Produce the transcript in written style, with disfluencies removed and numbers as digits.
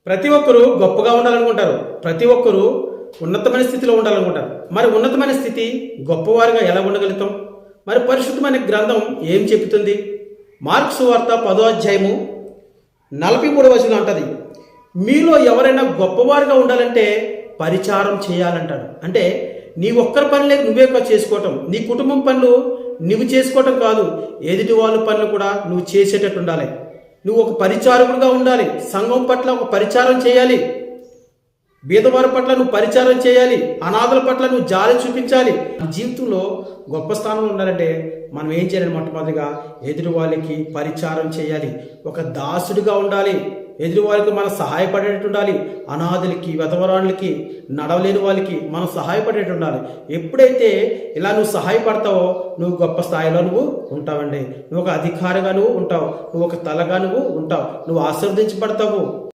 ప్రతి ఒక్కరూ గొప్పగా ఉండాలనుకుంటారు. ప్రతి ఒక్కరూ ఉన్నతమైన స్థితిలో ఉండాలనుకుంటారు. మరి ఉన్నతమైన స్థితి గొప్పవారుగా ఎలా ఉండగలుగుతాం? మరి పరిశుద్ధమైన గ్రంథం ఏం చెబుతుంది? మార్కు సువార్త 10వ అధ్యాయము 43వ వచనం అంటది, మీలో ఎవరైనా గొప్పవారుగా ఉండాలంటే పరిచారం చేయాలంటాడు. అంటే నీ ఒక్కరి పనులే నువ్వే చేసుకోవటం, నీ కుటుంబం పనులు నువ్వు చేసుకోవటం కాదు, ఎదుటి వాళ్ళ పనులు కూడా నువ్వు చేసేటట్టు ఉండాలి. నువ్వు ఒక పరిచారకుడుగా ఉండాలి. సంఘం పట్ల ఒక పరిచారం చేయాలి. బీదవారి పట్ల నువ్వు పరిచారం చేయాలి. అనాథల పట్ల నువ్వు జాలి చూపించాలి. జీవితంలో గొప్ప స్థానంలో ఉండాలంటే మనం ఏం చేయాలి? మొట్టమొదటిగా ఎదుటి వాళ్ళకి పరిచారం చేయాలి. ఒక దాసుడిగా ఉండాలి. ఎదుటి వాళ్ళకి మనం సహాయపడేటట్టు ఉండాలి. అనాథులకి, విధవరాళ్ళకి, నడవలేని వాళ్ళకి మనం సహాయపడేటట్టు ఉండాలి. ఎప్పుడైతే ఇలా నువ్వు సహాయపడతావో నువ్వు గొప్ప స్థాయిలో నువ్వు ఉంటావండి. నువ్వు ఒక అధికారిగా నువ్వు ఉంటావు. నువ్వు ఒక తలగా నువ్వు ఉంటావు. నువ్వు ఆశీర్వదించబడతావు.